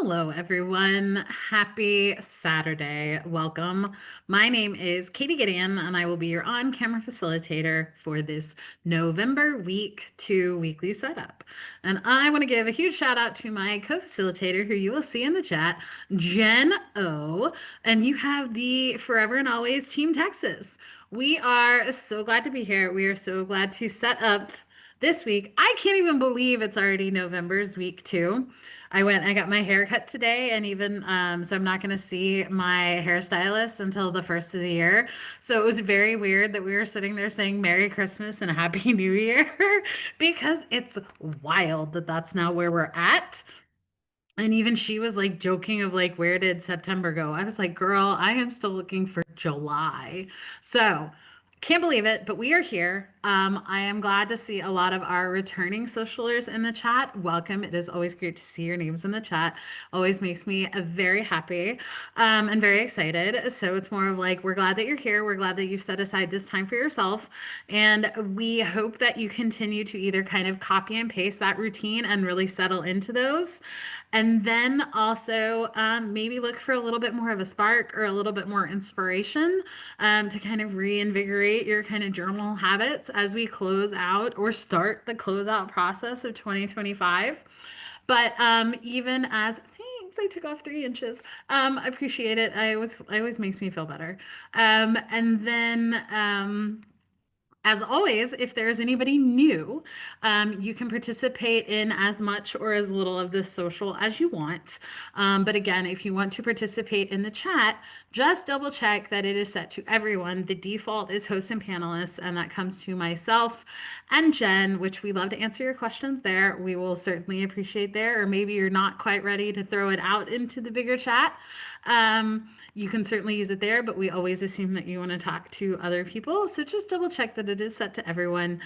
Hello, everyone. Happy Saturday. Welcome. My name is Katie Gideon, and I will be your on camera facilitator for this November week two weekly setup. And I want to give a huge shout out to my co facilitator, who you will see in the chat, Jen O. And you have the Forever and Always Team Texas. We are so glad to be here. We are so glad to set up this week. I can't even believe it's already November's week two. I got my hair cut today, and even so, I'm not going to see my hairstylist until the first of the year. So it was very weird that we were sitting there saying Merry Christmas and Happy New Year because it's wild that that's now where we're at. And even she was like joking of like, where did September go? I was like, girl, I am still looking for July. So can't believe it, but we are here. I am glad to see a lot of our returning socialers in the chat. Welcome. It is always great to see your names in the chat. Always makes me very happy and very excited. So it's more of like, we're glad that you're here. We're glad that you've set aside this time for yourself. And we hope that you continue to either kind of copy and paste that routine and really settle into those. And then also maybe look for a little bit more of a spark or a little bit more inspiration to kind of reinvigorate your kind of journal habits as we close out or start the closeout process of 2025. But even as thanks, I took off 3 inches. I appreciate it. I always makes me feel better. And then as always, if there's anybody new, you can participate in as much or as little of this social as you want. But again, if you want to participate in the chat, just double check that it is set to everyone. The default is hosts and panelists, and that comes to myself and Jen, which we love to answer your questions there. We will certainly appreciate there, or maybe you're not quite ready to throw it out into the bigger chat. You can certainly use it there, but we always assume that you want to talk to other people. So just double check that it is set to everyone,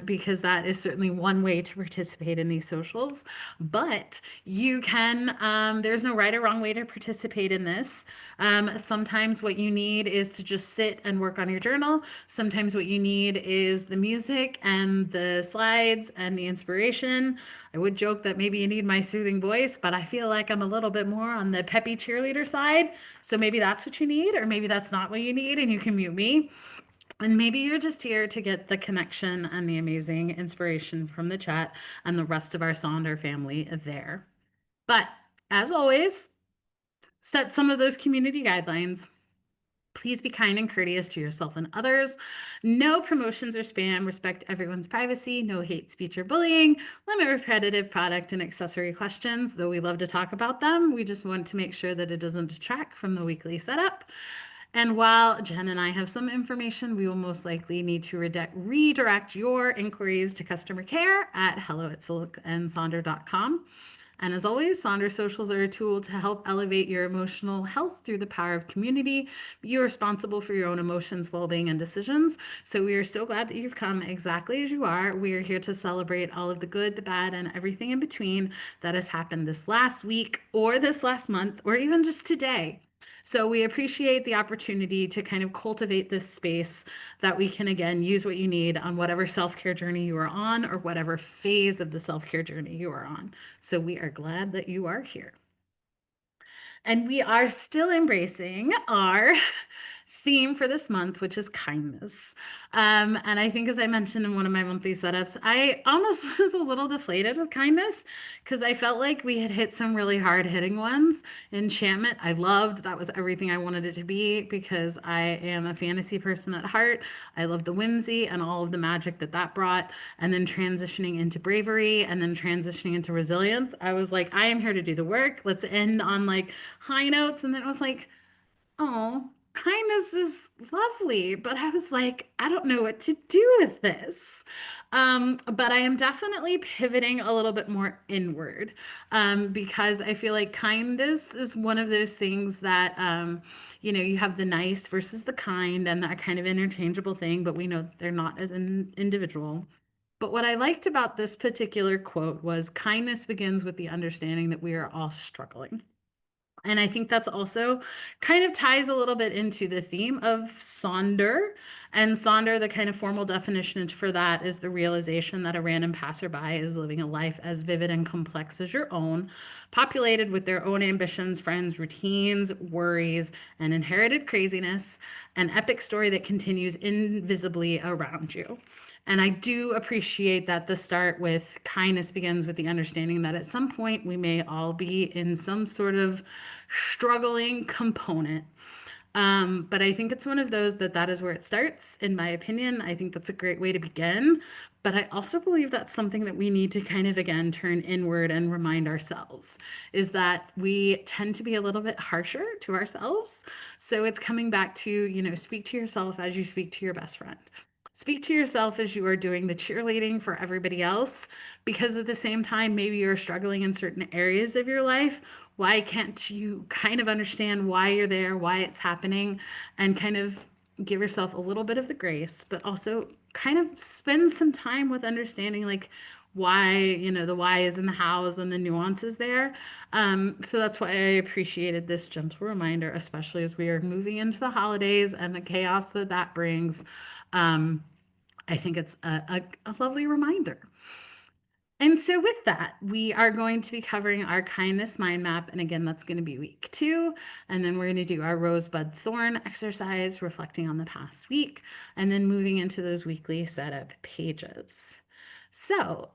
because that is certainly one way to participate in these socials. But you can, there's no right or wrong way to participate in this. Sometimes what you need is to just sit and work on your journal. Sometimes what you need is the music and the slides and the inspiration. I would joke that maybe you need my soothing voice, but I feel like I'm a little bit more on the peppy cheerleader side. So maybe that's what you need, or maybe that's not what you need, and you can mute me. And maybe you're just here to get the connection and the amazing inspiration from the chat and the rest of our Sonder family there. But as always, set some of those community guidelines. Please be kind and courteous to yourself and others. No promotions or spam. Respect everyone's privacy. No hate speech or bullying. Limit repetitive product and accessory questions, though we love to talk about them. We just want to make sure that it doesn't detract from the weekly setup. And while Jen and I have some information, we will most likely need to redirect your inquiries to customer care at hello@silicandsonder.com. And as always, Sonder Socials are a tool to help elevate your emotional health through the power of community. You're responsible for your own emotions, well-being, and decisions. So we are so glad that you've come exactly as you are. We are here to celebrate all of the good, the bad, and everything in between that has happened this last week or this last month or even just today. So we appreciate the opportunity to kind of cultivate this space that we can, again, use what you need on whatever self-care journey you are on or whatever phase of the self-care journey you are on. So we are glad that you are here. And we are still embracing our theme for this month, which is kindness. And I think, as I mentioned in one of my monthly setups, I almost was a little deflated with kindness because I felt like we had hit some really hard hitting ones. Enchantment, I loved. That was everything I wanted it to be because I am a fantasy person at heart. I love the whimsy and all of the magic that that brought. And then transitioning into bravery and then transitioning into resilience. I was like, I am here to do the work. Let's end on like high notes. And then it was like, oh, kindness is lovely, but I was like, I don't know what to do with this. But I am definitely pivoting a little bit more inward, because I feel like kindness is one of those things that, you have the nice versus the kind and that kind of interchangeable thing, but we know they're not as individual. But what I liked about this particular quote was kindness begins with the understanding that we are all struggling. And I think that's also kind of ties a little bit into the theme of Sonder. And Sonder, the kind of formal definition for that is the realization that a random passerby is living a life as vivid and complex as your own, populated with their own ambitions, friends, routines, worries, and inherited craziness, an epic story that continues invisibly around you. And I do appreciate that the start with kindness begins with the understanding that at some point we may all be in some sort of struggling component. But I think it's one of those that is where it starts, in my opinion. I think that's a great way to begin. But I also believe that's something that we need to kind of again turn inward and remind ourselves is that we tend to be a little bit harsher to ourselves. So it's coming back to, speak to yourself as you speak to your best friend. Speak to yourself as you are doing the cheerleading for everybody else, because at the same time, maybe you're struggling in certain areas of your life. Why can't you kind of understand why you're there, why it's happening, and kind of give yourself a little bit of the grace, but also kind of spend some time with understanding like why, the why is in the hows and the nuances there. So that's why I appreciated this gentle reminder, especially as we are moving into the holidays and the chaos that that brings. Um, I think it's a lovely reminder. And so, with that, we are going to be covering our kindness mind map. And again, that's going to be week 2. And then we're going to do our rosebud thorn exercise, reflecting on the past week, and then moving into those weekly setup pages. So,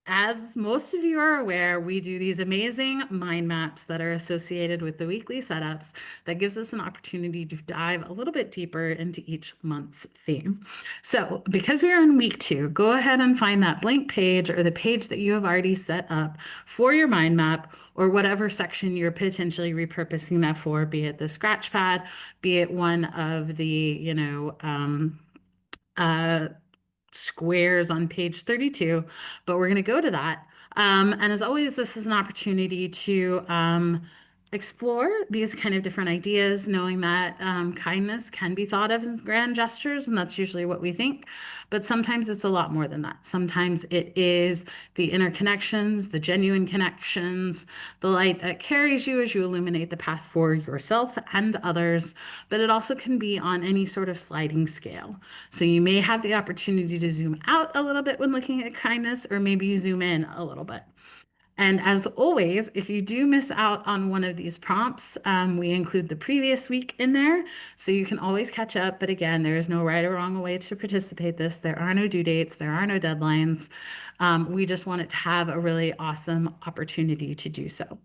as most of you are aware, we do these amazing mind maps that are associated with the weekly setups that gives us an opportunity to dive a little bit deeper into each month's theme. So, because we are in week 2, go ahead and find that blank page or the page that you have already set up for your mind map or whatever section you're potentially repurposing that for, be it the scratch pad, be it one of the, uh, squares on page 32, but we're going to go to that. And as always, this is an opportunity to explore these kind of different ideas, knowing that kindness can be thought of as grand gestures, and that's usually what we think. But sometimes it's a lot more than that. Sometimes it is the interconnections, the genuine connections, the light that carries you as you illuminate the path for yourself and others. But it also can be on any sort of sliding scale. So you may have the opportunity to zoom out a little bit when looking at kindness, or maybe zoom in a little bit. And as always, if you do miss out on one of these prompts, we include the previous week in there. So you can always catch up. But again, there is no right or wrong way to participate this. There are no due dates. There are no deadlines. We just want it to have a really awesome opportunity to do so.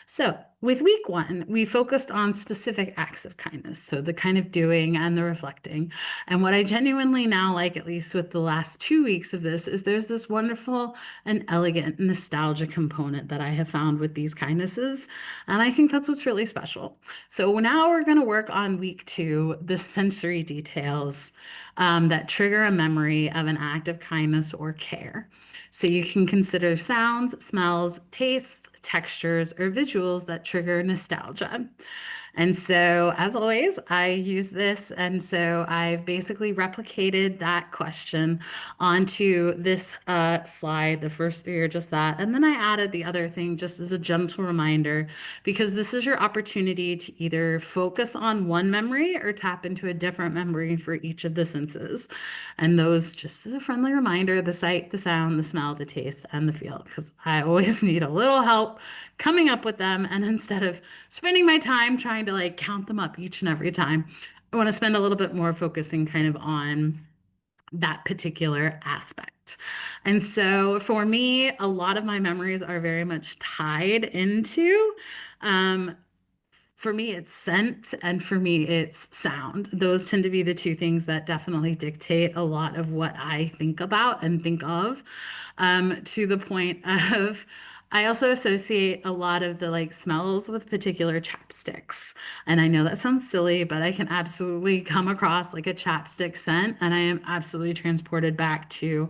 So, with week 1, we focused on specific acts of kindness. So, the kind of doing and the reflecting. And what I genuinely now like, at least with the last 2 weeks of this, is there's this wonderful and elegant nostalgia component that I have found with these kindnesses. And I think that's what's really special. So, now we're going to work on week 2, the sensory details that trigger a memory of an act of kindness or care. So you can consider sounds, smells, tastes, textures, or visuals that trigger nostalgia. And so, as always, I use this. And so I've basically replicated that question onto this slide. The first 3 are just that. And then I added the other thing just as a gentle reminder, because this is your opportunity to either focus on one memory or tap into a different memory for each of the senses. And those, just as a friendly reminder, the sight, the sound, the smell, the taste, and the feel, because I always need a little help coming up with them. And instead of spending my time trying to like count them up each and every time, I want to spend a little bit more focusing kind of on that particular aspect. And so for me, a lot of my memories are very much tied into um, for me, it's scent, and for me, it's sound. Those tend to be the 2 things that definitely dictate a lot of what I think about and think of, to the point of I also associate a lot of the like smells with particular chapsticks. And I know that sounds silly, but I can absolutely come across like a chapstick scent, and I am absolutely transported back to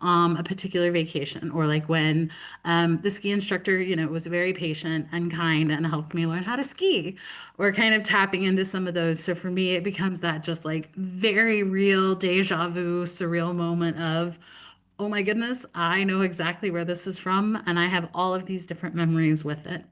a particular vacation, or like when the ski instructor, was very patient and kind and helped me learn how to ski, or kind of tapping into some of those. So for me, it becomes that just like very real deja vu, surreal moment of, Oh my goodness, I know exactly where this is from, and I have all of these different memories with it.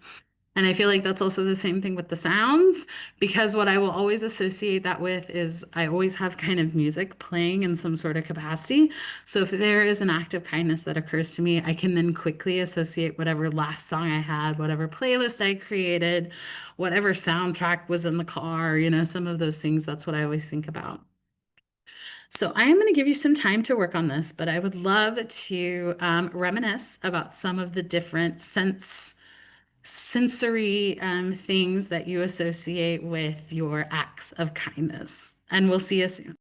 And I feel like that's also the same thing with the sounds, because what I will always associate that with is I always have kind of music playing in some sort of capacity. So if there is an act of kindness that occurs to me, I can then quickly associate whatever last song I had, whatever playlist I created, whatever soundtrack was in the car, some of those things. That's what I always think about. So I am going to give you some time to work on this, but I would love to reminisce about some of the different sensory things that you associate with your acts of kindness. And we'll see you soon.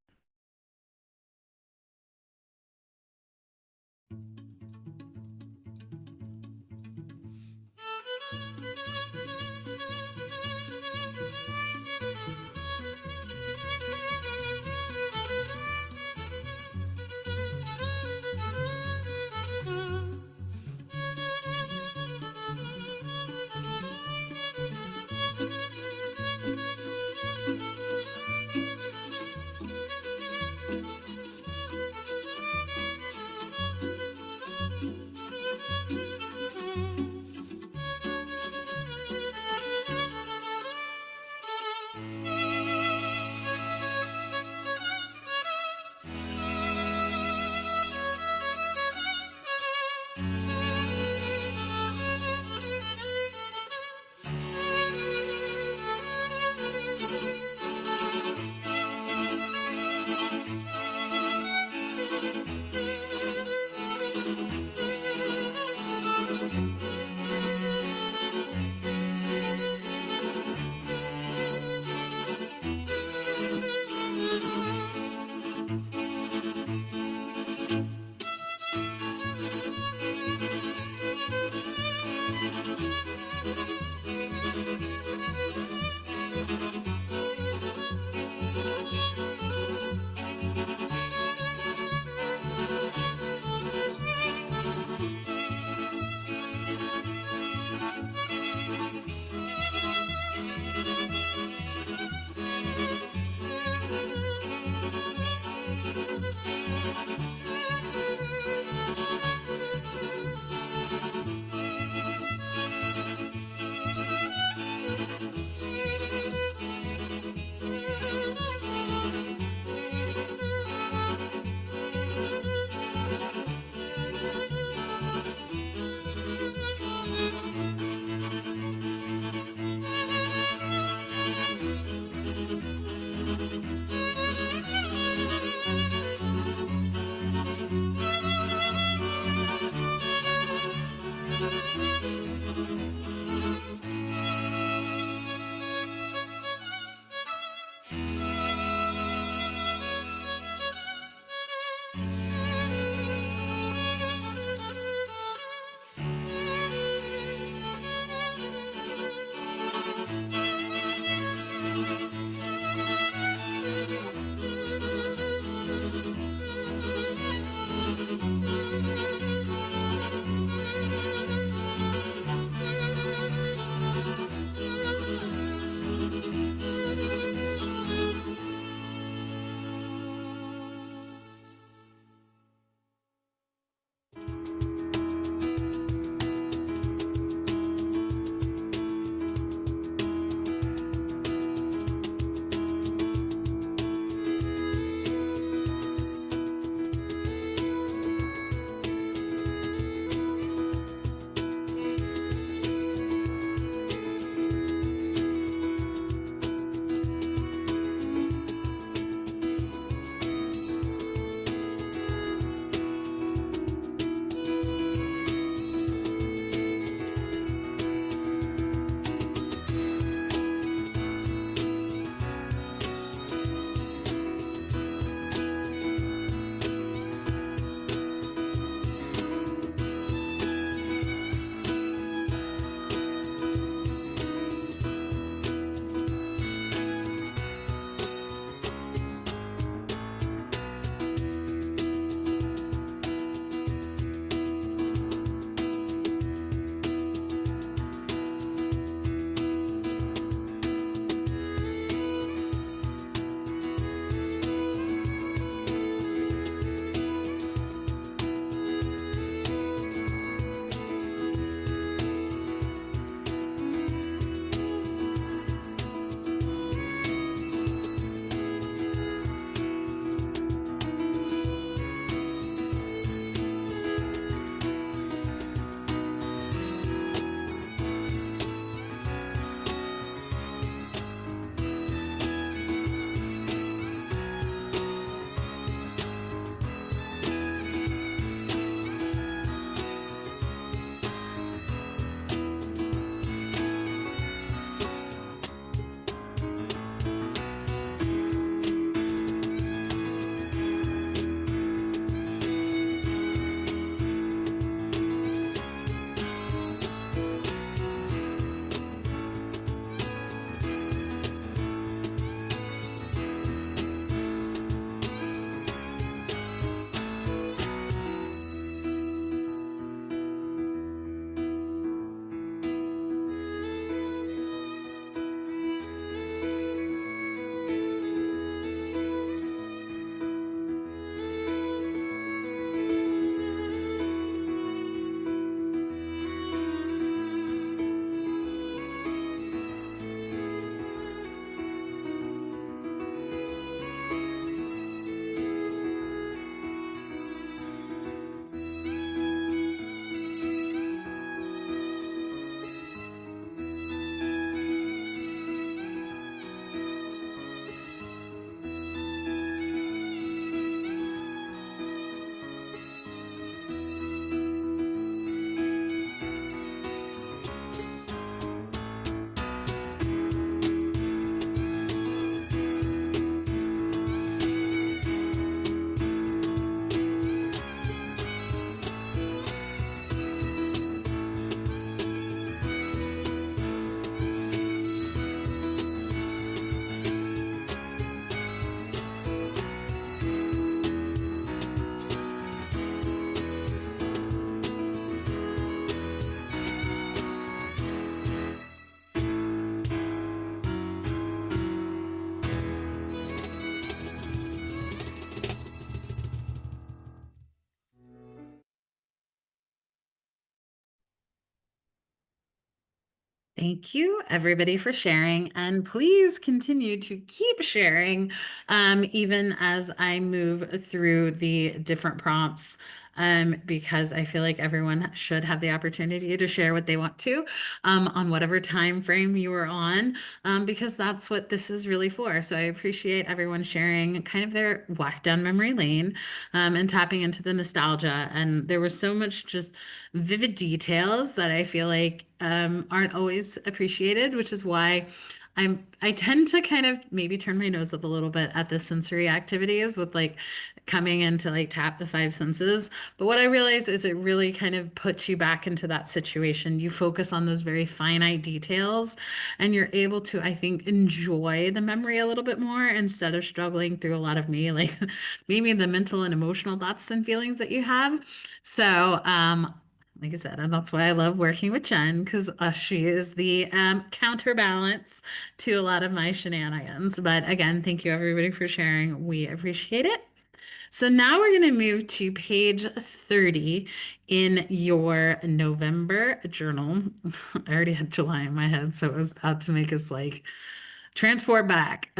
Thank you, everybody, for sharing. And please continue to keep sharing, even as I move through the different prompts, because I feel like everyone should have the opportunity to share what they want to, on whatever time frame you are on, because that's what this is really for. So I appreciate everyone sharing kind of their walk down memory lane, and tapping into the nostalgia. And there was so much just vivid details that I feel like aren't always appreciated, which is why I tend to kind of maybe turn my nose up a little bit at the sensory activities with like coming in to like tap the five senses. But what I realize is it really kind of puts you back into that situation. You focus on those very finite details and you're able to, I think, enjoy the memory a little bit more instead of struggling through a lot of me, like maybe the mental and emotional thoughts and feelings that you have. So, like I said, and that's why I love working with Jen because she is the counterbalance to a lot of my shenanigans. But again, thank you everybody for sharing. We appreciate it. So now we're going to move to page 30 in your November journal. I already had July in my head, so it was about to make us like transport back.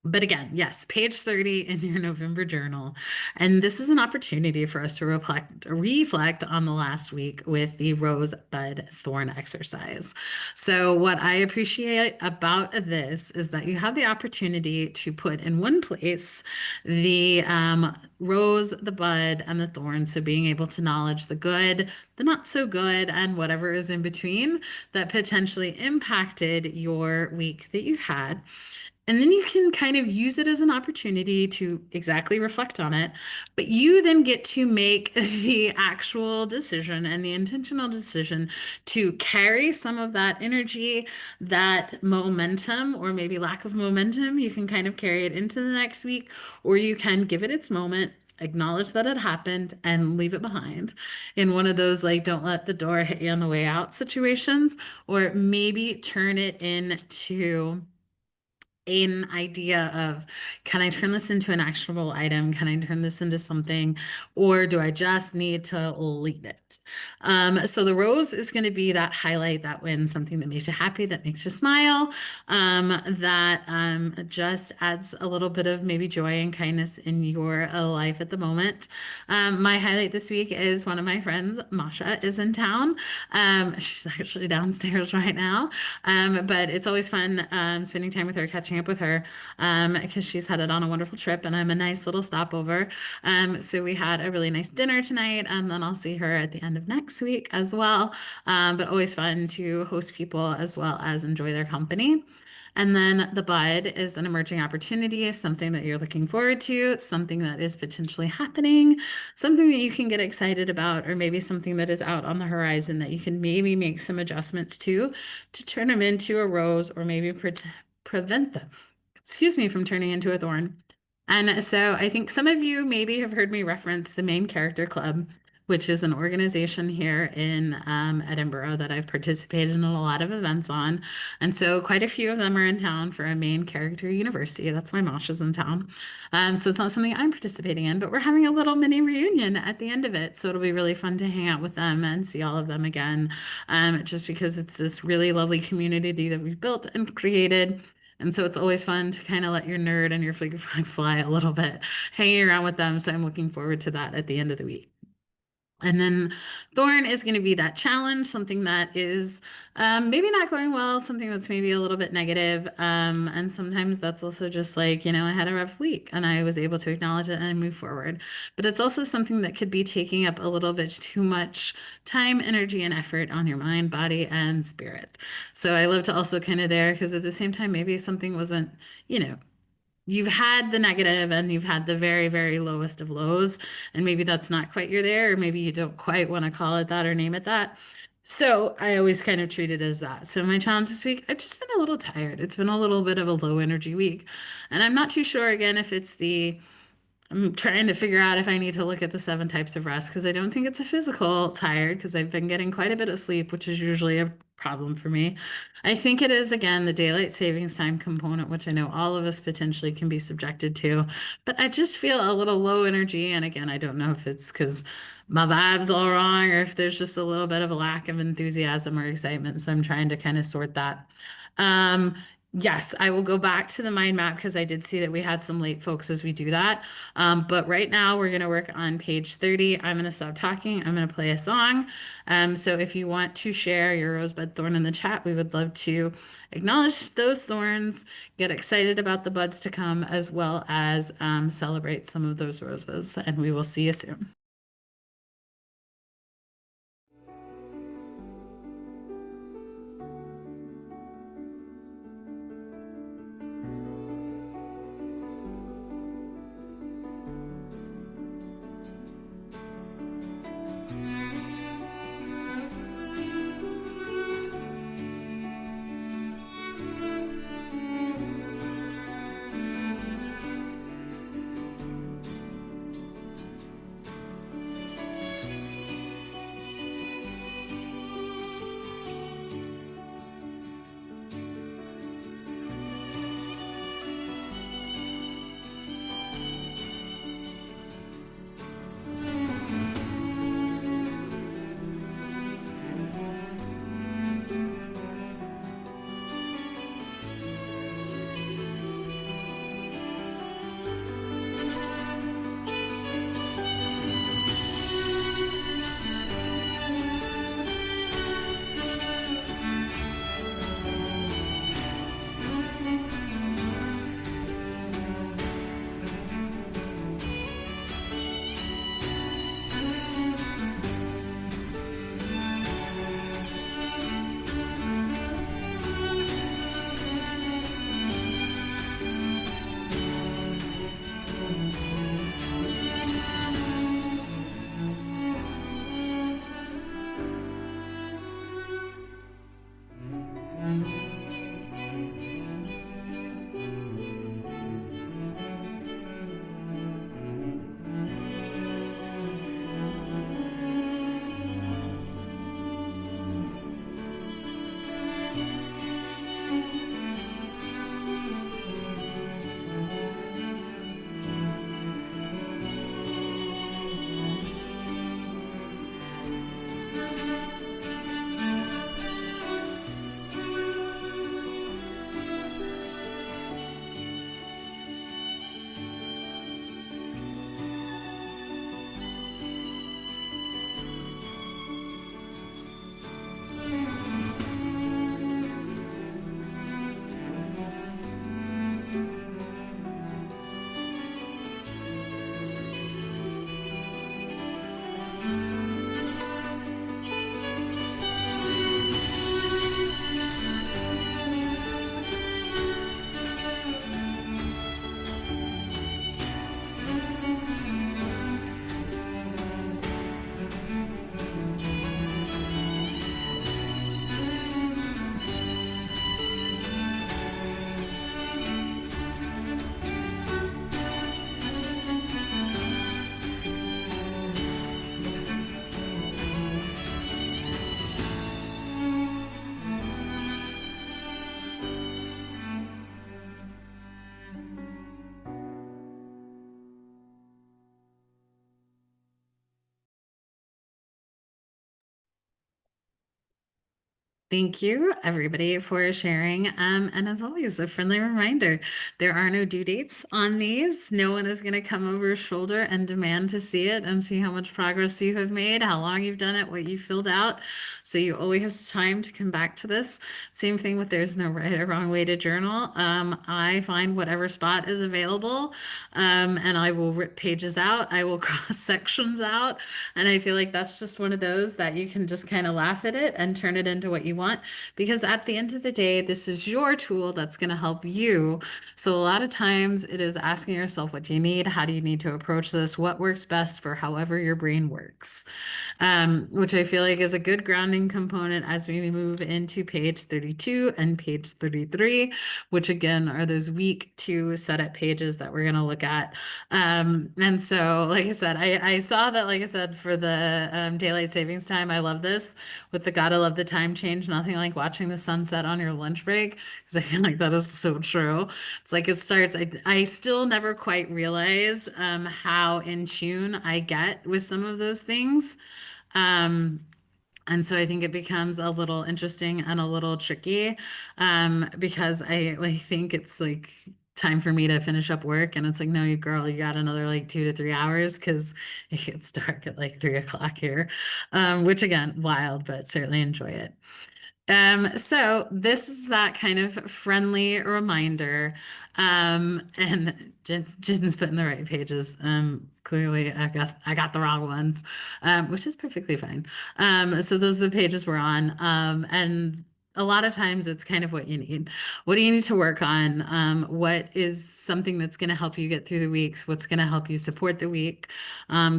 But again, yes, page 30 in your November journal. And this is an opportunity for us to reflect on the last week with the rose bud thorn exercise. So what I appreciate about this is that you have the opportunity to put in one place the rose, the bud, and the thorn. So being able to acknowledge the good, the not so good, and whatever is in between that potentially impacted your week that you had. And then you can kind of use it as an opportunity to exactly reflect on it. But you then get to make the actual decision and the intentional decision to carry some of that energy, that momentum, or maybe lack of momentum. You can kind of carry it into the next week, or you can give it its moment. Acknowledge that it happened and leave it behind in one of those, like, don't let the door hit you on the way out situations, or maybe turn it into an idea of, can I turn this into an actionable item? Can I turn this into something, or do I just need to leave it? So the rose is going to be that highlight, that win, something that makes you happy, that makes you smile, that just adds a little bit of maybe joy and kindness in your life at the moment. My highlight this week is one of my friends, Masha, is in town. She's actually downstairs right now. But it's always fun spending time with her, catching up with her, because she's headed on a wonderful trip and I'm a nice little stopover. So we had a really nice dinner tonight, and then I'll see her at the end of next week as well. But always fun to host people as well as enjoy their company. And then the bud is an emerging opportunity, something that you're looking forward to, something that is potentially happening, something that you can get excited about, or maybe something that is out on the horizon that you can maybe make some adjustments to turn them into a rose, or maybe prevent them, excuse me, from turning into a thorn. And so I think some of you maybe have heard me reference the Main Character Club, which is an organization here in Edinburgh that I've participated in a lot of events on. And so quite a few of them are in town for a Main Character University. That's why Mosh is in town. So it's not something I'm participating in, but we're having a little mini reunion at the end of it. So it'll be really fun to hang out with them and see all of them again, just because it's this really lovely community that we've built and created. And so it's always fun to kind of let your nerd and your flick fly a little bit, hanging around with them. So I'm looking forward to that at the end of the week. And then Thorn is going to be that challenge, something that is maybe not going well, something that's maybe a little bit negative. And sometimes that's also just like, I had a rough week and I was able to acknowledge it and move forward. But it's also something that could be taking up a little bit too much time, energy, and effort on your mind, body, and spirit. So I love to also kind of there, because at the same time, maybe something wasn't, you know, you've had the negative and you've had the very, very lowest of lows, and maybe that's not quite you're there, or maybe you don't quite want to call it that or name it that. So I always kind of treat it as that. So my challenge this week, I've just been a little tired. It's been a little bit of a low energy week. And I'm not too sure again if it's the I'm trying to figure out if I need to look at the seven types of rest because I don't think it's a physical tired because I've been getting quite a bit of sleep, which is usually a problem for me. I think it is, again, the daylight savings time component, which I know all of us potentially can be subjected to. But I just feel a little low energy. And again, I don't know if it's because my vibe's all wrong or if there's just a little bit of a lack of enthusiasm or excitement. So I'm trying to kind of sort that. Um, Yes, I will go back to the mind map because I did see that we had some late folks as we do that. But right now we're going to work on page 30. I'm going to stop talking. I'm going to play a song. So if you want to share your rosebud thorn in the chat, we would love to acknowledge those thorns, get excited about the buds to come, as well as celebrate some of those roses. And we will see you soon. Thank you, everybody, for sharing. And as always, a friendly reminder, there are no due dates on these. No one is going to come over your shoulder and demand to see it and see how much progress you have made, how long you've done it, what you filled out. So you always have time to come back to this. Same thing with there's no right or wrong way to journal. I find whatever spot is available, and I will rip pages out. I will cross sections out. And I feel like that's just one of those that you can just kind of laugh at it and turn it into what you want want, because at the end of the day, this is your tool that's going to help you. So a lot of times it is asking yourself, what do you need? How do you need to approach this? What works best for however your brain works? Which I feel like is a good grounding component as we move into page 32 and page 33, which again are those week two setup pages that we're going to look at. And so, like I said, I saw that, like I said, for the daylight savings time, I love this with the gotta love the time change. Nothing like watching the sunset on your lunch break, because I feel like that is so true. It's like it starts, I still never quite realize how in tune I get with some of those things. Um, and so I think it becomes a little interesting and a little tricky because I like think it's like time for me to finish up work. And it's like, no, you girl, you got another like 2 to 3 hours because it gets dark at like 3 o'clock here. Which again, wild, but certainly enjoy it. So this is that kind of friendly reminder. And Jen's putting the right pages. Clearly I got the wrong ones, which is perfectly fine. So those are the pages we're on. And a lot of times it's kind of what you need. What do you need to work on? What is something that's going to help you get through the weeks? What's going to help you support the week?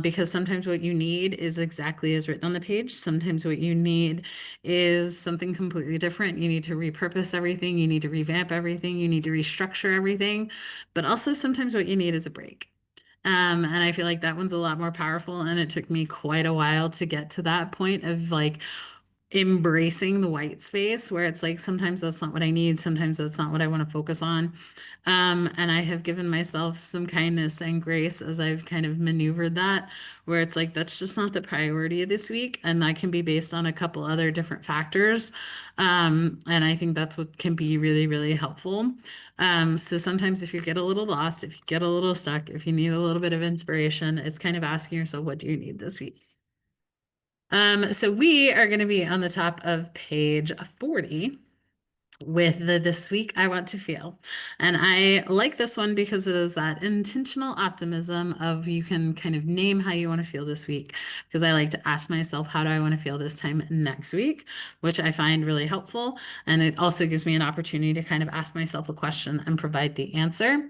Because sometimes what you need is exactly as written on the page. Sometimes what you need is something completely different. You need to repurpose everything. You need to revamp everything. You need to restructure everything. But also sometimes what you need is a break. And I feel like that one's a lot more powerful. And it took me quite a while to get to that point of like, embracing the white space where it's like sometimes that's not what I need, sometimes that's not what I want to focus on. And I have given myself some kindness and grace as I've kind of maneuvered that, where it's like that's just not the priority of this week, and that can be based on a couple other different factors. And I think that's what can be really, really helpful. So sometimes if you get a little lost, if you get a little stuck, if you need a little bit of inspiration, it's kind of asking yourself, what do you need this week? So we are going to be on the top of page 40 with the This Week I Want to Feel. And I like this one because it is that intentional optimism of you can kind of name how you want to feel this week. Because I like to ask myself, how do I want to feel this time next week? Which I find really helpful. And it also gives me an opportunity to kind of ask myself a question and provide the answer.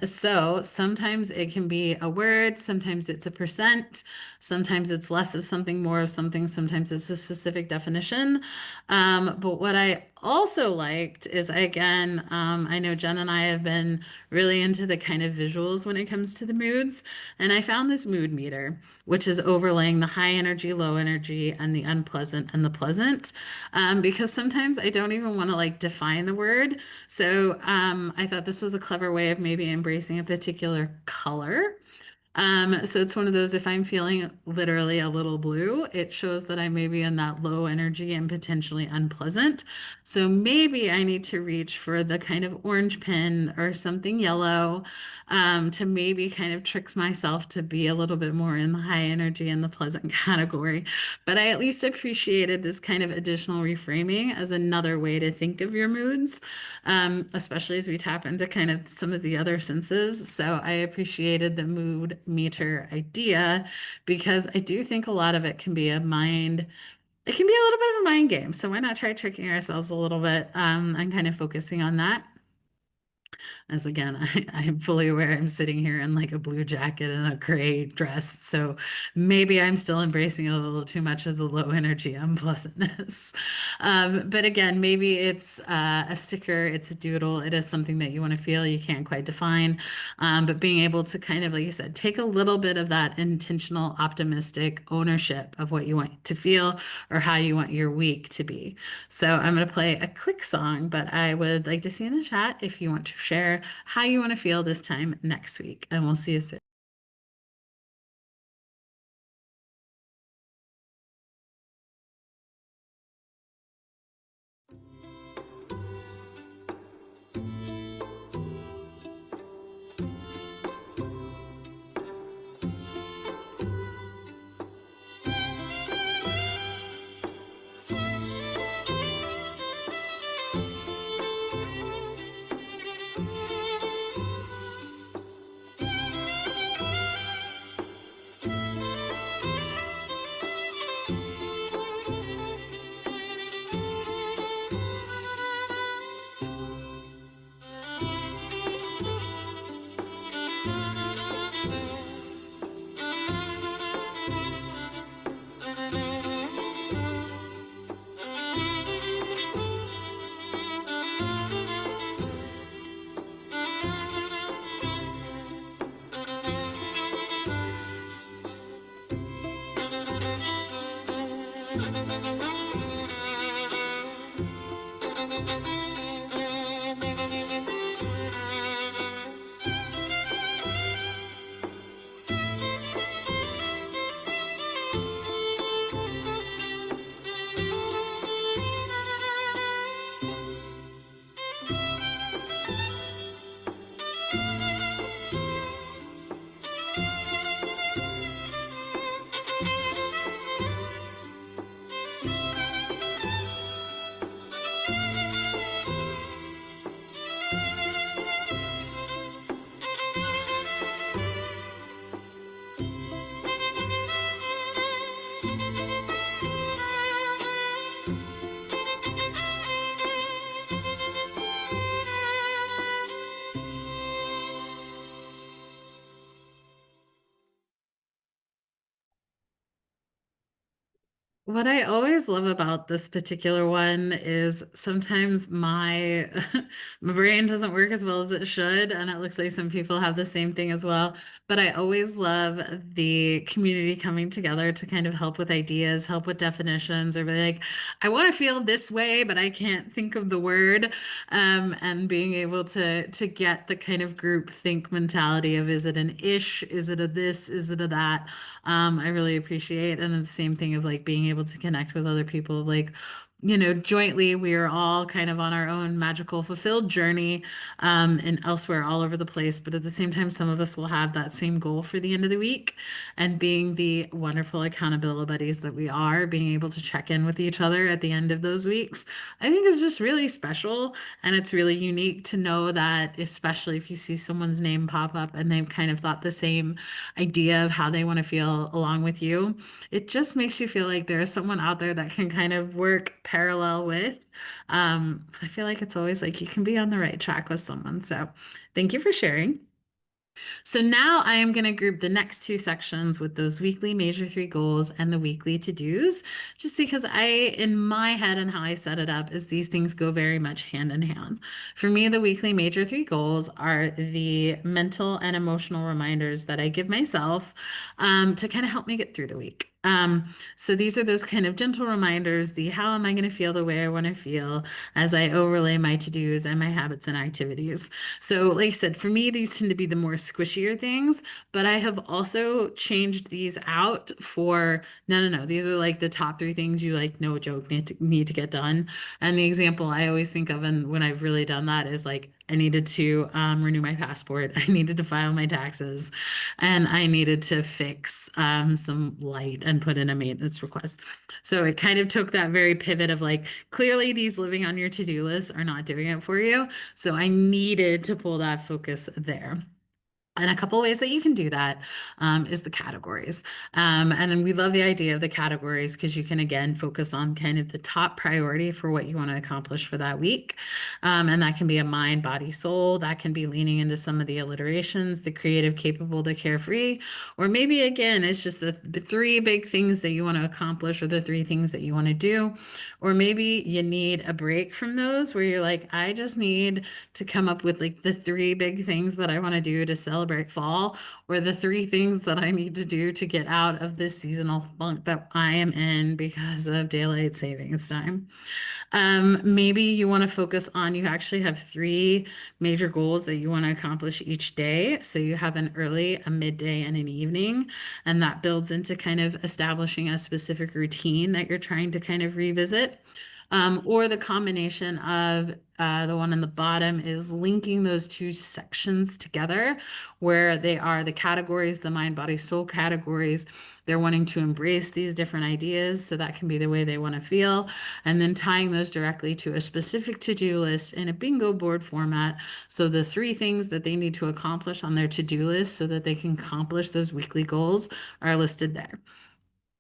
So sometimes it can be a word, sometimes it's a percent, sometimes it's less of something, more of something, sometimes it's a specific definition. But what I also liked is, again, I know Jen and I have been really into the kind of visuals when it comes to the moods. And I found this mood meter, which is overlaying the high energy, low energy, and the unpleasant and the pleasant. Because sometimes I don't even want to like define the word. So I thought this was a clever way of maybe embracing a particular color. So it's one of those, if I'm feeling literally a little blue, it shows that I may be in that low energy and potentially unpleasant. So maybe I need to reach for the kind of orange pin or something yellow to maybe kind of trick myself to be a little bit more in the high energy and the pleasant category. But I at least appreciated this kind of additional reframing as another way to think of your moods, especially as we tap into kind of some of the other senses. So I appreciated the mood meter idea because I do think a lot of it can be a mind. It can be a little bit of a mind game. So why not try tricking ourselves a little bit and kind of focusing on that? As again, I'm fully aware I'm sitting here in like a blue jacket and a gray dress. So maybe I'm still embracing a little too much of the low energy unpleasantness. But again, maybe it's a sticker, it's a doodle, it is something that you want to feel, you can't quite define. But being able to kind of, like you said, take a little bit of that intentional, optimistic ownership of what you want to feel or how you want your week to be. So I'm going to play a quick song, but I would like to see in the chat if you want to share how you want to feel this time next week. And we'll see you soon. What I always love about this particular one is sometimes my my brain doesn't work as well as it should, and it looks like some people have the same thing as well. But I always love the community coming together to kind of help with ideas, help with definitions, or be like, I want to feel this way, but I can't think of the word. And being able to get the kind of group think mentality of is it an ish, is it a this, is it a that? I really appreciate. And then the same thing of like being able to connect with other people, like, jointly, we are all kind of on our own magical, fulfilled journey, and elsewhere all over the place. But at the same time, some of us will have that same goal for the end of the week. And being the wonderful accountability buddies that we are, being able to check in with each other at the end of those weeks, I think is just really special. And it's really unique to know that, especially if you see someone's name pop up and they've kind of thought the same idea of how they want to feel along with you, it just makes you feel like there's someone out there that can kind of work parallel with. I feel like it's always like you can be on the right track with someone. So thank you for sharing. So now I am going to group the next two sections with those weekly major three goals and the weekly to-dos, just because in my head and how I set it up is these things go very much hand in hand. For me, the weekly major three goals are the mental and emotional reminders that I give myself to kind of help me get through the week. So these are those kind of gentle reminders, the how am I going to feel the way I want to feel as I overlay my to-dos and my habits and activities. So, like I said, for me, these tend to be the more squishier things, but I have also changed these out for no. These are like the top three things you like, no joke, need to get done. And the example I always think of, and when I've really done that, is like I needed to renew my passport, I needed to file my taxes, and I needed to fix some light and put in a maintenance request. So it kind of took that very pivot of like, clearly these living on your to-do list are not doing it for you. So I needed to pull that focus there. And a couple ways that you can do that is the categories. And then we love the idea of the categories because you can, again, focus on kind of the top priority for what you want to accomplish for that week. And that can be a mind, body, soul. That can be leaning into some of the alliterations, the creative, capable, the carefree. Or maybe, again, it's just the three big things that you want to accomplish or the three things that you want to do. Or maybe you need a break from those where you're like, I just need to come up with like the three big things that I want to do to celebrate fall, or the three things that I need to do to get out of this seasonal funk that I am in because of daylight savings time. Maybe you want to focus on, you actually have three major goals that you want to accomplish each day. So you have an early, a midday, and an evening. And that builds into kind of establishing a specific routine that you're trying to kind of revisit. Or the combination of the one on the bottom is linking those two sections together, where they are the categories, the mind, body, soul categories. They're wanting to embrace these different ideas, so that can be the way they want to feel. And then tying those directly to a specific to-do list in a bingo board format. So the three things that they need to accomplish on their to-do list so that they can accomplish those weekly goals are listed there.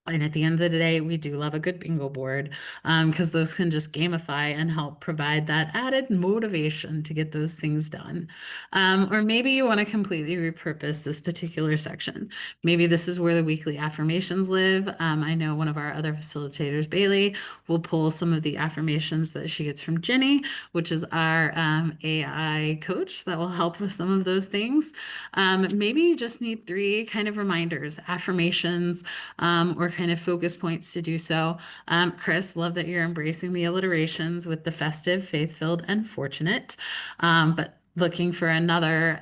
And at the end of the day, we do love a good bingo board because those can just gamify and help provide that added motivation to get those things done. Or maybe you want to completely repurpose this particular section. Maybe this is where the weekly affirmations live. I know one of our other facilitators, Bailey, will pull some of the affirmations that she gets from Jenny, which is our AI coach that will help with some of those things. Maybe you just need three kind of reminders, affirmations, or kind of focus points to do so. Chris, love that you're embracing the alliterations with the festive, faith-filled, and fortunate. But looking for another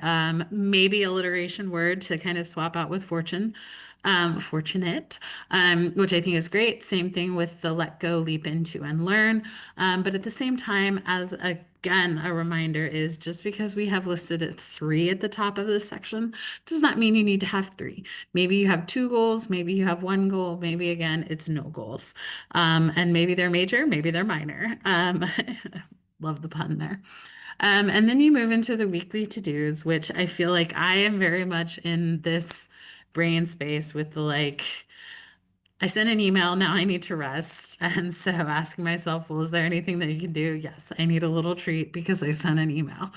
maybe alliteration word to kind of swap out with fortunate, which I think is great. Same thing with the let go, leap into, and learn. But at the same time, as again, a reminder is just because we have listed at three at the top of this section does not mean you need to have three. Maybe you have two goals, maybe you have one goal, maybe again, it's no goals. And maybe they're major, maybe they're minor. Love the pun there. And then you move into the weekly to-dos, which I feel like I am very much in this brain space with the like, I sent an email. Now I need to rest. And so asking myself, well, is there anything that you can do? Yes, I need a little treat because I sent an email.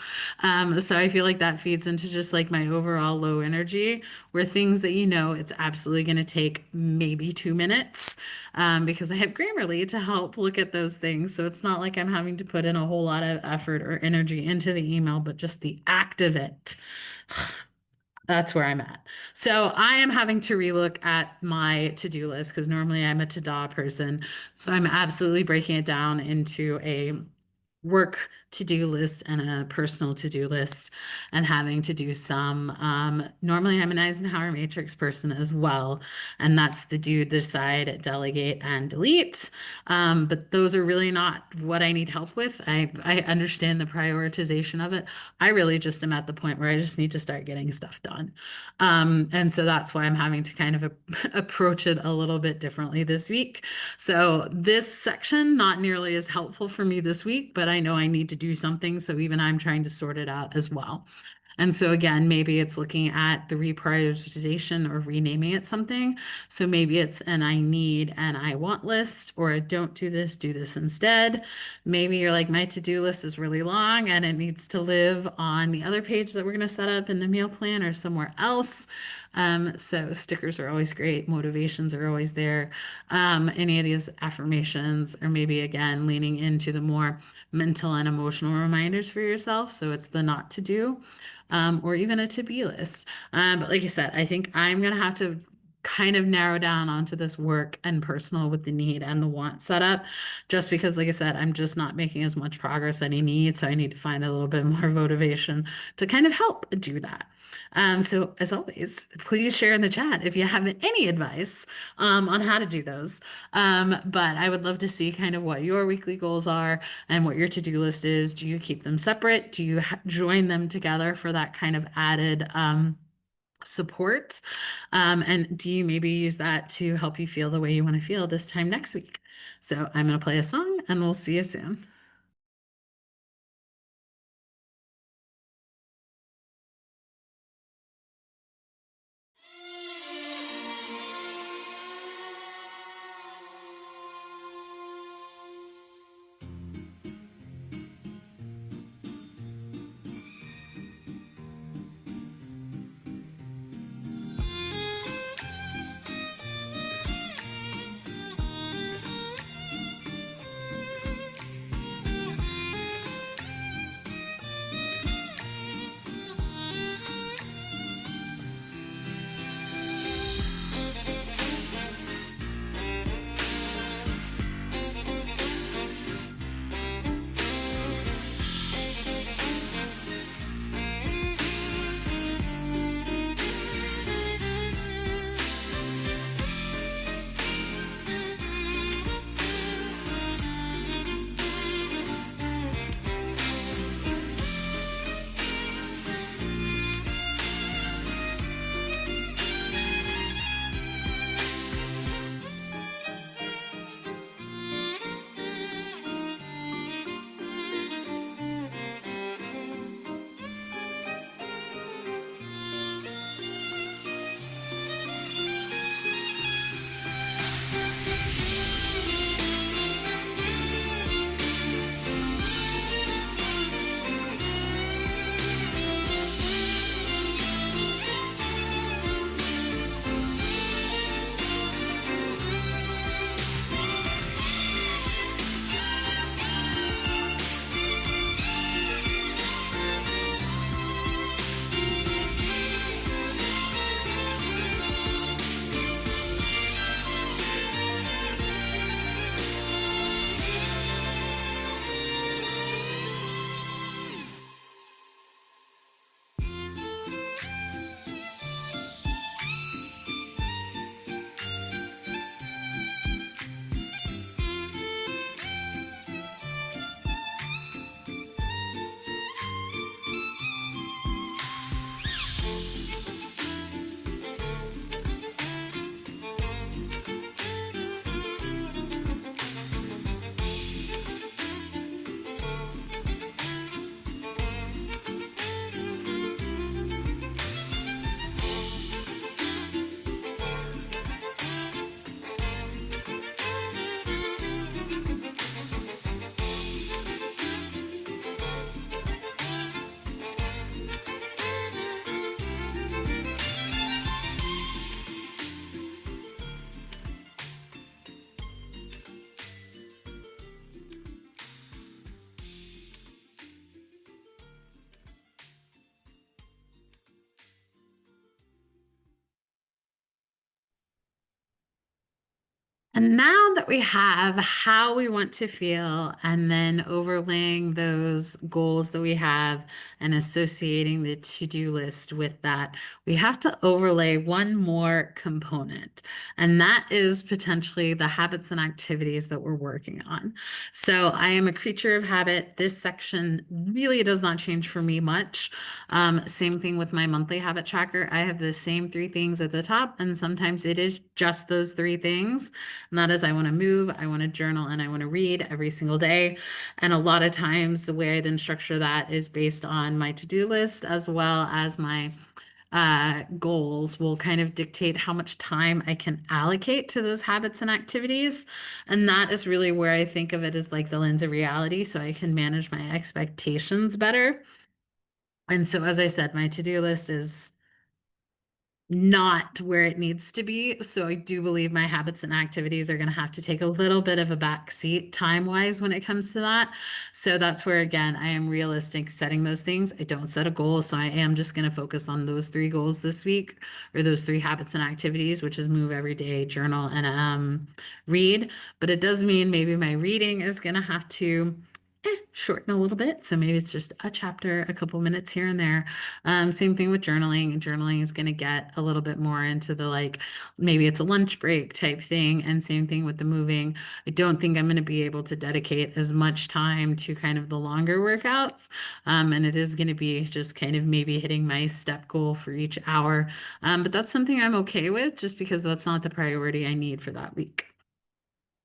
So I feel like that feeds into just like my overall low energy, where things that it's absolutely going to take maybe 2 minutes, because I have Grammarly to help look at those things. So it's not like I'm having to put in a whole lot of effort or energy into the email, but just the act of it. That's where I'm at. So I am having to relook at my to-do list because normally I'm a to-do person. So I'm absolutely breaking it down into a work to-do list and a personal to-do list and having to do some normally I'm an Eisenhower matrix person as well, and that's the do, decide, delegate, and delete. But those are really not what I need help with. I understand the prioritization of it. I really just am at the point where I just need to start getting stuff done. And so that's why I'm having to kind of approach it a little bit differently this week. So this section, not nearly as helpful for me this week, but I know I need to do something. So even I'm trying to sort it out as well. And so again, maybe it's looking at the reprioritization or renaming it something. So maybe it's an I need and I want list, or a don't do this instead. Maybe you're like, my to-do list is really long and it needs to live on the other page that we're going to set up in the meal plan or somewhere else. So stickers are always great. Motivations are always there. Any of these affirmations, or maybe again, leaning into the more mental and emotional reminders for yourself. So it's the not to do, or even a to-be list. But like I said, I think I'm going to have to kind of narrow down onto this work and personal with the need and the want setup, just because, like I said, I'm just not making as much progress as I need. So I need to find a little bit more motivation to kind of help do that. So as always, please share in the chat if you have any advice on how to do those. But I would love to see kind of what your weekly goals are and what your to-do list is. Do you keep them separate? Do you join them together for that kind of added support? And do you maybe use that to help you feel the way you want to feel this time next week? So I'm going to play a song and we'll see you soon. Now that we have how we want to feel and then overlaying those goals that we have and associating the to-do list with that, we have to overlay one more component, and that is potentially the habits and activities that we're working on. So I am a creature of habit. This section really does not change for me much. Same thing with my monthly habit tracker. I have the same three things at the top, and sometimes it is just those three things. And that is, I want to move, I want to journal, and I want to read every single day. And a lot of times, the way I then structure that is based on my to-do list as well as my goals will kind of dictate how much time I can allocate to those habits and activities. And that is really where I think of it as like the lens of reality, so I can manage my expectations better. And so, as I said, my to-do list is not where it needs to be. So I do believe my habits and activities are going to have to take a little bit of a back seat time-wise when it comes to that. So that's where, again, I am realistic setting those things. I don't set a goal. So I am just going to focus on those three goals this week, or those three habits and activities, which is move every day, journal, and read. But it does mean maybe my reading is going to have to shorten a little bit. So maybe it's just a chapter, a couple minutes here and there. Same thing with journaling. Journaling is going to get a little bit more into the like, maybe it's a lunch break type thing. And same thing with the moving. I don't think I'm going to be able to dedicate as much time to kind of the longer workouts. And it is going to be just kind of maybe hitting my step goal for each hour. But that's something I'm okay with just because that's not the priority I need for that week.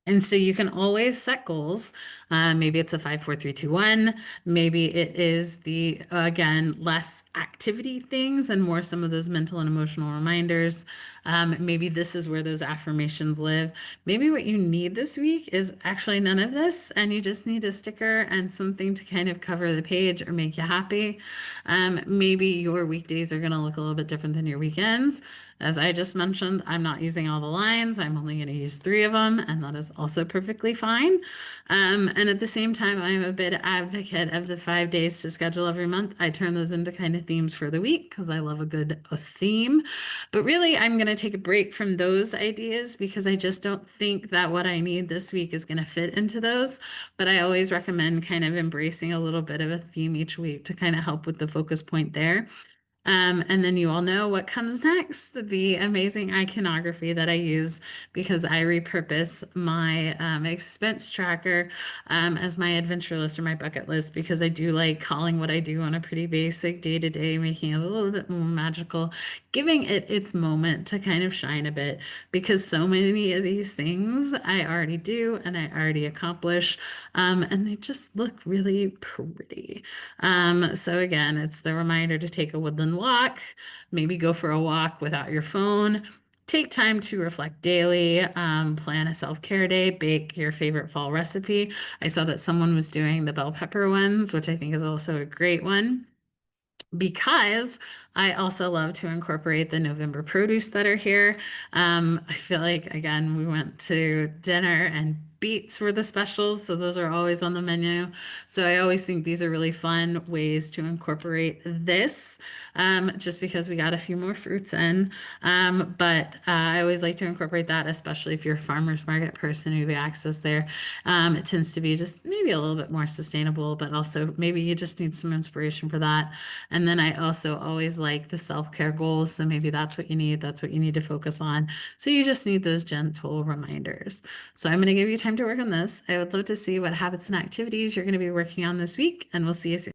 And so you can always set goals. Maybe it's a 5, 4, 3, 2, 1. Maybe it is the, again, less activity things and more some of those mental and emotional reminders. Maybe this is where those affirmations live. Maybe what you need this week is actually none of this, and you just need a sticker and something to kind of cover the page or make you happy. Maybe your weekdays are going to look a little bit different than your weekends. As I just mentioned, I'm not using all the lines. I'm only going to use 3 of them, and that is also perfectly fine. And at the same time, I'm a bit advocate of the 5 days to schedule every month. I turn those into kind of themes for the week because I love a good theme. But really, I'm going to take a break from those ideas because I just don't think that what I need this week is going to fit into those. But I always recommend kind of embracing a little bit of a theme each week to kind of help with the focus point there. And then you all know what comes next, the amazing iconography that I use because I repurpose my expense tracker as my adventure list or my bucket list because I do like calling what I do on a pretty basic day to day, making it a little bit more magical, giving it its moment to kind of shine a bit because so many of these things I already do and I already accomplish, and they just look really pretty. So again, it's the reminder to take a woodland walk, maybe go for a walk without your phone. Take time to reflect daily, plan a self-care day, bake your favorite fall recipe. I saw that someone was doing the bell pepper ones, which I think is also a great one because I also love to incorporate the November produce that are here. I feel like, again, we went to dinner and beets were the specials, so those are always on the menu. So I always think these are really fun ways to incorporate this, just because we got a few more fruits in. But I always like to incorporate that, especially if you're a farmer's market person who have access there. It tends to be just maybe a little bit more sustainable, but also maybe you just need some inspiration for that. And then I also always like the self-care goals. So maybe that's what you need. That's what you need to focus on. So you just need those gentle reminders. So I'm going to give you time to work on this. I would love to see what habits and activities you're going to be working on this week, and we'll see you soon.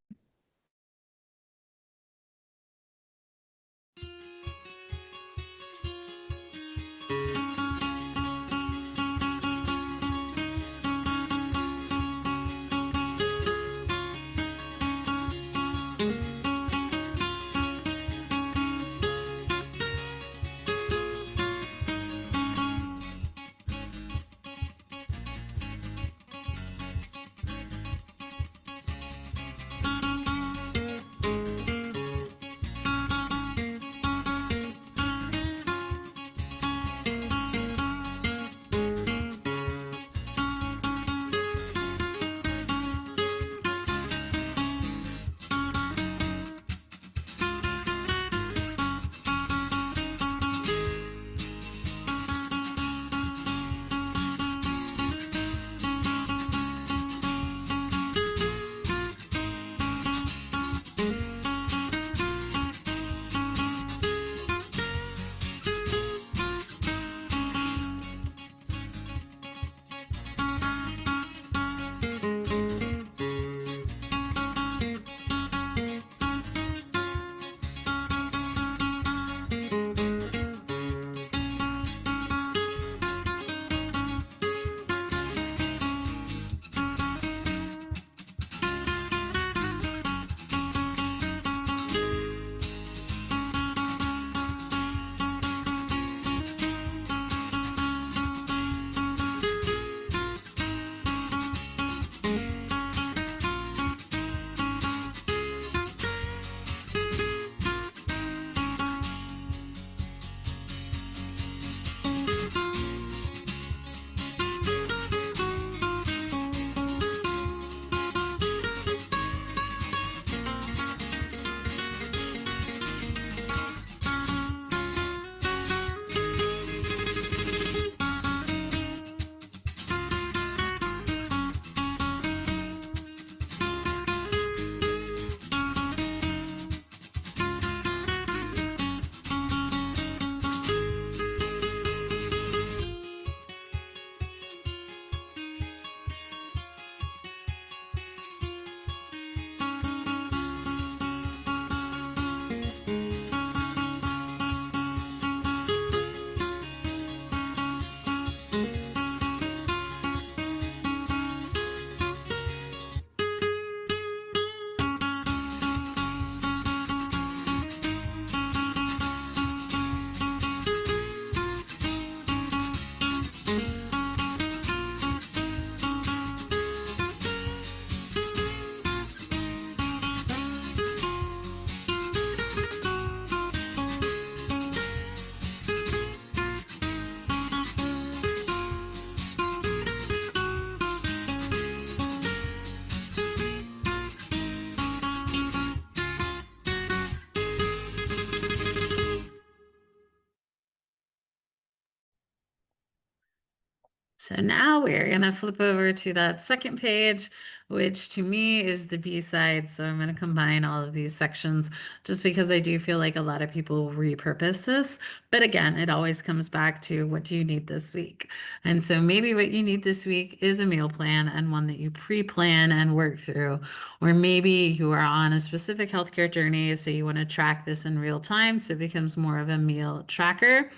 So now we're going to flip over to that second page, which to me is the B side. So I'm going to combine all of these sections just because I do feel like a lot of people repurpose this. But again, it always comes back to what do you need this week? And so maybe what you need this week is a meal plan and one that you pre-plan and work through. Or maybe you are on a specific healthcare journey, so you want to track this in real time. So it becomes more of a meal tracker.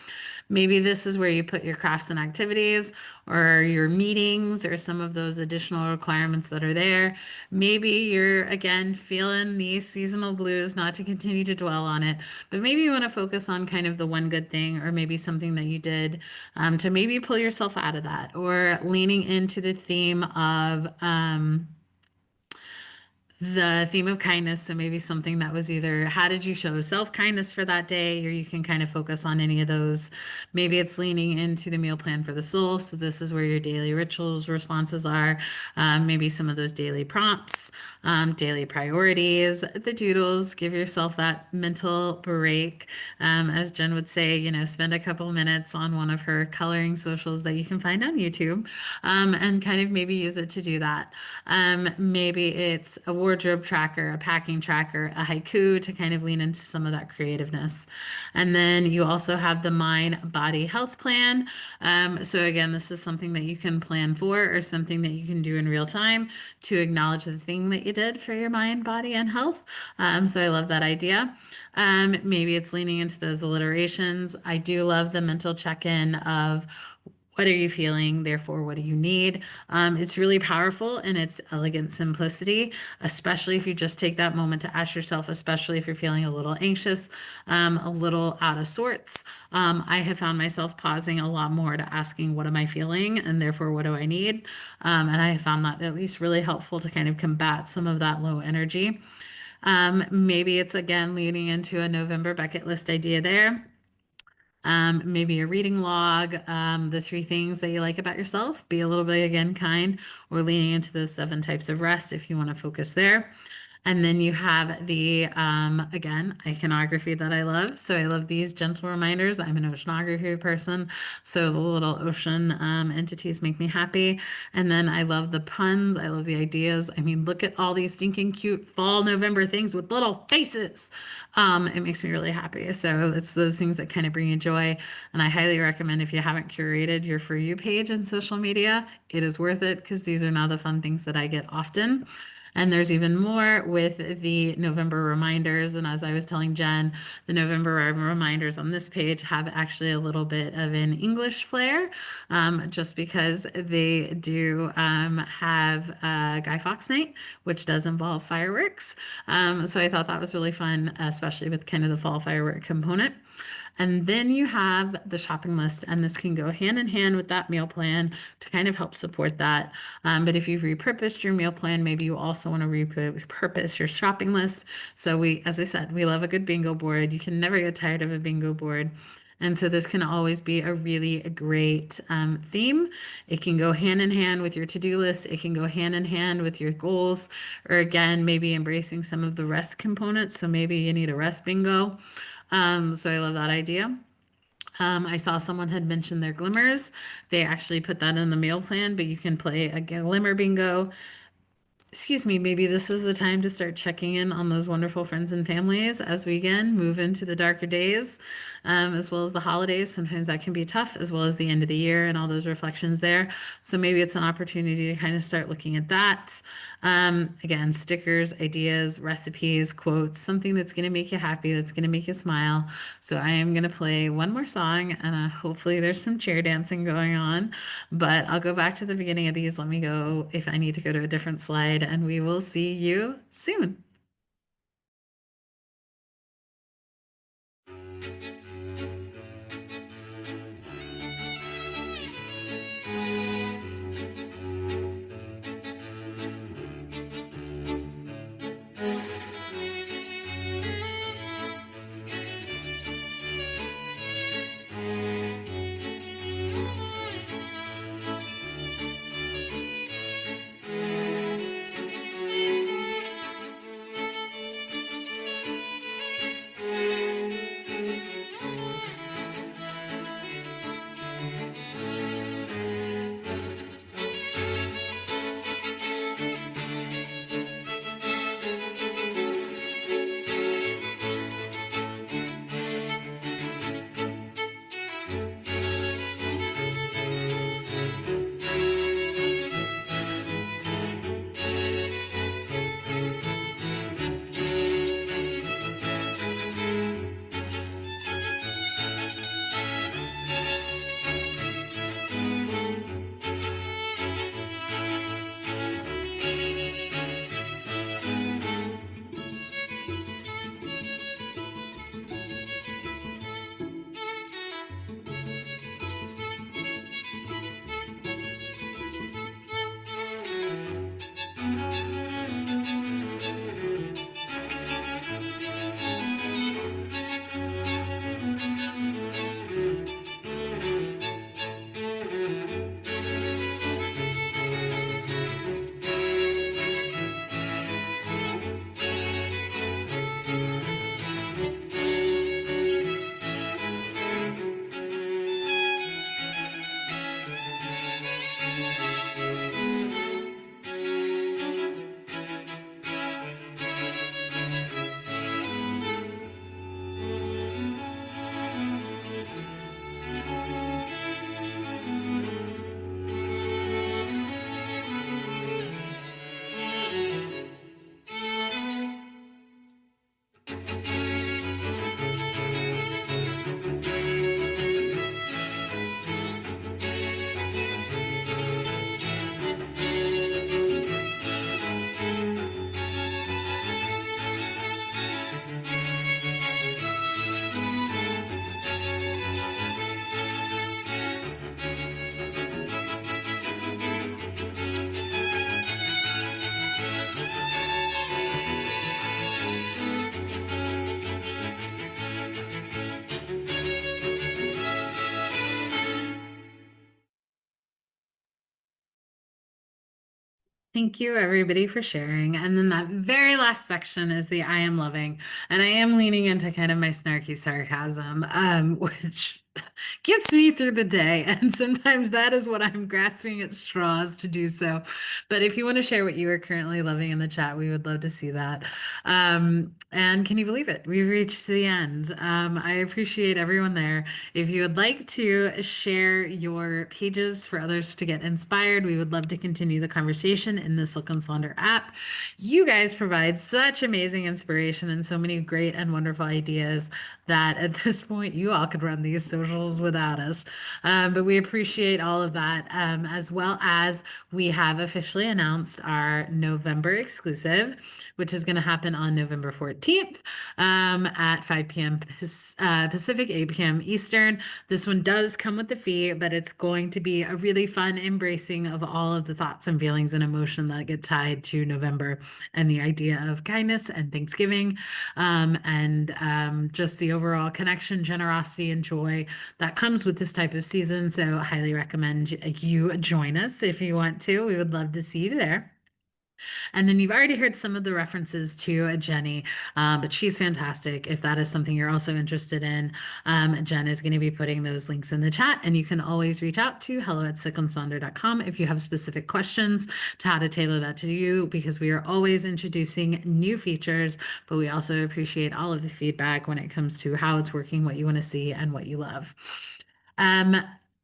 Maybe this is where you put your crafts and activities or your meetings or some of those additional requirements that are there. Maybe you're again feeling these seasonal blues, not to continue to dwell on it, but maybe you want to focus on kind of the one good thing or maybe something that you did to maybe pull yourself out of that or leaning into the theme of kindness. So maybe something that was either how did you show self-kindness for that day, or you can kind of focus on any of those. Maybe it's leaning into the meal plan for the soul. So this is where your daily rituals responses are. Maybe some of those daily prompts, daily priorities, the doodles. Give yourself that mental break. As Jen would say, spend a couple minutes on one of her coloring socials that you can find on YouTube, and kind of maybe use it to do that. Maybe it's a wardrobe tracker, a packing tracker, a haiku to kind of lean into some of that creativeness. And then you also have the mind body health plan. So again, this is something that you can plan for or something that you can do in real time to acknowledge the thing that you did for your mind, body, and health. So I love that idea. Maybe it's leaning into those alliterations. I do love the mental check-in of what are you feeling? Therefore, what do you need? It's really powerful in its elegant simplicity, especially if you just take that moment to ask yourself, especially if you're feeling a little anxious, a little out of sorts. I have found myself pausing a lot more to asking, what am I feeling? And therefore, what do I need? And I have found that at least really helpful to kind of combat some of that low energy. Maybe it's again leading into a November bucket list idea there. Maybe a reading log, the three things that you like about yourself, be a little bit again kind, or leaning into those 7 types of rest if you want to focus there. And then you have the, again, iconography that I love. So I love these gentle reminders. I'm an oceanography person. So the little ocean entities make me happy. And then I love the puns. I love the ideas. I mean, look at all these stinking cute fall November things with little faces. It makes me really happy. So it's those things that kind of bring you joy. And I highly recommend if you haven't curated your For You page in social media, it is worth it because these are now the fun things that I get often. And there's even more with the November reminders. And as I was telling Jen, the November reminders on this page have actually a little bit of an English flair, just because they do have Guy Fawkes Night, which does involve fireworks. So I thought that was really fun, especially with kind of the fall firework component. And then you have the shopping list, and this can go hand in hand with that meal plan to kind of help support that. But if you've repurposed your meal plan, maybe you also want to repurpose your shopping list. So as I said, we love a good bingo board. You can never get tired of a bingo board. And so this can always be a really great theme. It can go hand in hand with your to-do list. It can go hand in hand with your goals, or again, maybe embracing some of the rest components. So maybe you need a rest bingo. So I love that idea. I saw someone had mentioned their glimmers. They actually put that in the meal plan, but you can play a glimmer bingo. Excuse me, maybe this is the time to start checking in on those wonderful friends and families as we again move into the darker days, as well as the holidays. Sometimes that can be tough, as well as the end of the year and all those reflections there. So maybe it's an opportunity to kind of start looking at that. Again, stickers, ideas, recipes, quotes, something that's going to make you happy, that's going to make you smile. So I am going to play one more song, and hopefully there's some chair dancing going on. But I'll go back to the beginning of these. Let me go if I need to go to a different slide, and we will see you soon. Thank you, everybody, for sharing. And then that very last section is the I am loving. And I am leaning into kind of my snarky sarcasm, which gets me through the day. And sometimes that is what I'm grasping at straws to do so. But if you want to share what you are currently loving in the chat, we would love to see that. And can you believe it? We've reached the end. I appreciate everyone there. If you would like to share your pages for others to get inspired, we would love to continue the conversation in the Silk and Slender app. You guys provide such amazing inspiration and so many great and wonderful ideas that at this point you all could run these socials without us. But we appreciate all of that, as well as we have officially announced our November exclusive, which is going to happen on November 14th at 5 p.m. Pacific, 8 p.m. Eastern. This one does come with a fee, but it's going to be a really fun embracing of all of the thoughts and feelings and emotion that get tied to November and the idea of kindness and Thanksgiving, and just the overall connection, generosity, and joy that comes with this type of season. So, I highly recommend you join us if you want to. We would love to see you there. And then you've already heard some of the references to Jenny, but she's fantastic. If that is something you're also interested in, Jen is going to be putting those links in the chat, and you can always reach out to hello@sicklandsonder.com if you have specific questions to how to tailor that to you, because we are always introducing new features, but we also appreciate all of the feedback when it comes to how it's working, what you want to see, and what you love. Um,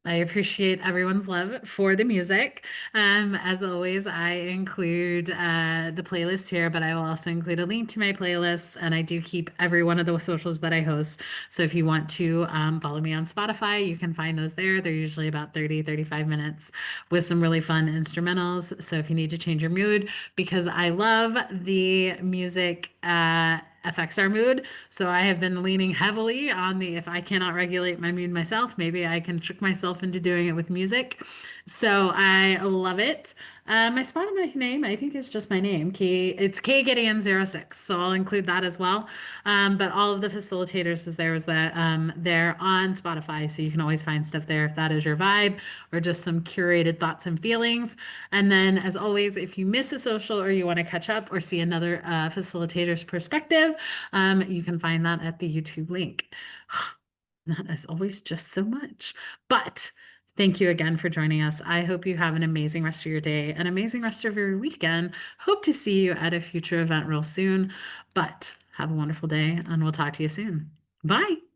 I appreciate everyone's love for the music. As always, I include the playlist here, but I will also include a link to my playlists, and I do keep every one of the socials that I host. So if you want to follow me on Spotify, you can find those there. They're usually about 30, 35 minutes with some really fun instrumentals. So if you need to change your mood, because I love the music, affects our mood. So I have been leaning heavily on the if I cannot regulate my mood myself, maybe I can trick myself into doing it with music. So I love it. My Spotify name, I think, is just my name. It's K Gideon 06. So I'll include that as well. But all of the facilitators is there, they're on Spotify. So you can always find stuff there if that is your vibe, or just some curated thoughts and feelings. And then, as always, if you miss a social or you want to catch up or see another facilitator's perspective, you can find that at the YouTube link. That is always just so much. But thank you again for joining us. I hope you have an amazing rest of your day, an amazing rest of your weekend. Hope to see you at a future event real soon. But have a wonderful day, and we'll talk to you soon. Bye.